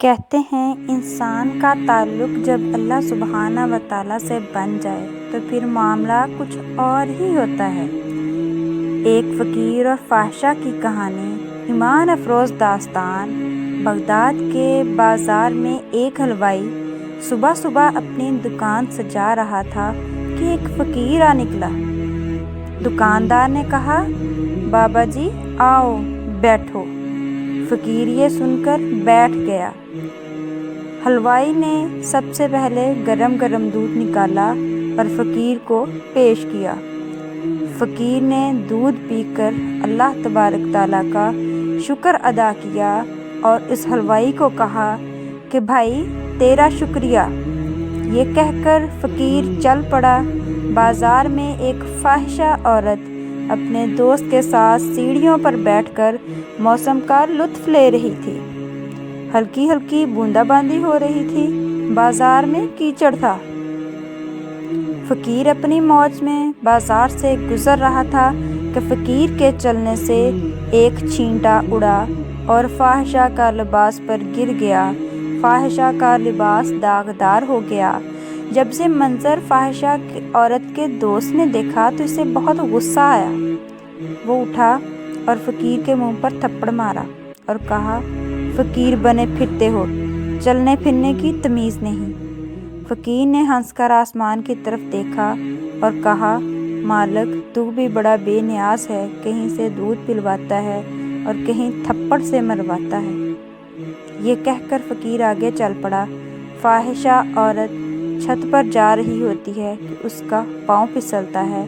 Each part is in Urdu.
کہتے ہیں انسان کا تعلق جب اللہ سبحانہ و تعالیٰ سے بن جائے تو پھر معاملہ کچھ اور ہی ہوتا ہے۔ ایک فقیر اور فاحشہ کی کہانی۔ ایمان افروز داستان۔ بغداد کے بازار میں ایک حلوائی صبح صبح اپنی دکان سجا رہا تھا کہ ایک فقیر آ نکلا۔ دکاندار نے کہا، بابا جی آؤ بیٹھو۔ فقیر یہ سن کر بیٹھ گیا۔ حلوائی نے سب سے پہلے گرم گرم دودھ نکالا اور فقیر کو پیش کیا۔ فقیر نے دودھ پی کر اللہ تبارک تعالیٰ کا شکر ادا کیا اور اس حلوائی کو کہا کہ بھائی تیرا شکریہ۔ یہ کہہ کر فقیر چل پڑا۔ بازار میں ایک فاحشہ عورت اپنے دوست کے ساتھ سیڑھیوں پر بیٹھ کر موسم کا لطف لے رہی تھی۔ ہلکی ہلکی بوندا باندی ہو رہی تھی۔ بازار میں کیچڑ تھا۔ فقیر اپنی موج میں بازار سے گزر رہا تھا کہ فقیر کے چلنے سے ایک چھینٹا اڑا اور فاحشہ کا لباس پر گر گیا۔ فاحشہ کا لباس داغدار ہو گیا۔ جب یہ منظر فاحشہ عورت کے دوست نے دیکھا تو اسے بہت غصہ آیا۔ وہ اٹھا اور فقیر کے منہ پر تھپڑ مارا اور کہا، فقیر بنے پھرتے ہو، چلنے پھرنے کی تمیز نہیں۔ فقیر نے ہنس کر آسمان کی طرف دیکھا اور کہا، مالک تو بھی بڑا بے نیاز ہے، کہیں سے دودھ پلواتا ہے اور کہیں تھپڑ سے مرواتا ہے۔ یہ کہہ کر فقیر آگے چل پڑا۔ فاحشہ عورت چھت پر جا رہی ہوتی ہے کہ اس کا پاؤں پھسلتا ہے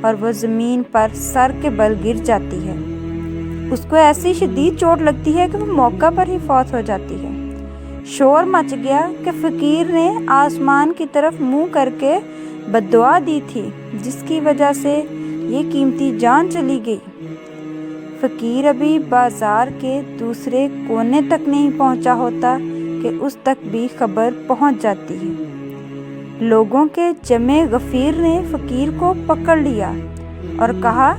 اور وہ زمین پر سر کے بل گر جاتی ہے۔ اس کو ایسی شدید چوٹ لگتی ہے کہ وہ موقع پر ہی فوت ہو جاتی ہے۔ شور مچ گیا کہ فقیر نے آسمان کی طرف منہ کر کے بد دعا دی تھی، جس کی وجہ سے یہ قیمتی جان چلی گئی۔ فقیر ابھی بازار کے دوسرے کونے تک نہیں پہنچا ہوتا کہ اس تک بھی خبر پہنچ جاتی ہے۔ لوگوں کے جمع غفیر نے فقیر کو پکڑ لیا اور کہا،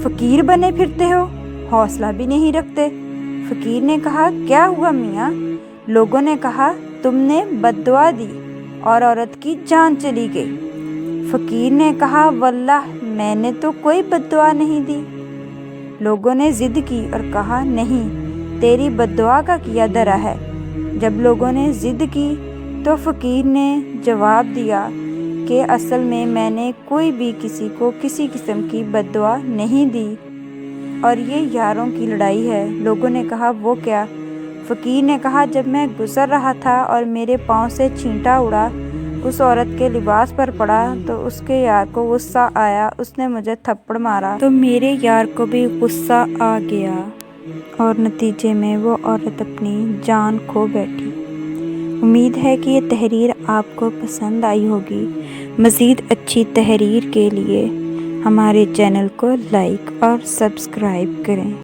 فقیر بنے پھرتے ہو، حوصلہ بھی نہیں رکھتے۔ فقیر نے کہا، کیا ہوا میاں؟ لوگوں نے کہا، تم نے بد دعا دی اور عورت کی جان چلی گئی۔ فقیر نے کہا، واللہ میں نے تو کوئی بد دعا نہیں دی۔ لوگوں نے ضد کی اور کہا، نہیں تیری بد دعا کا کیا دھرا ہے۔ جب لوگوں نے ضد کی تو فقیر نے جواب دیا کہ اصل میں نے کوئی بھی کسی کو کسی قسم کی بد دعا نہیں دی اور یہ یاروں کی لڑائی ہے۔ لوگوں نے کہا، وہ کیا؟ فقیر نے کہا، جب میں گزر رہا تھا اور میرے پاؤں سے چھینٹا اڑا، اس عورت کے لباس پر پڑا تو اس کے یار کو غصہ آیا، اس نے مجھے تھپڑ مارا تو میرے یار کو بھی غصہ آ گیا اور نتیجے میں وہ عورت اپنی جان کھو بیٹھی۔ امید ہے کہ یہ تحریر آپ کو پسند آئی ہوگی۔ مزید اچھی تحریر کے لیے ہمارے چینل کو لائک اور سبسکرائب کریں۔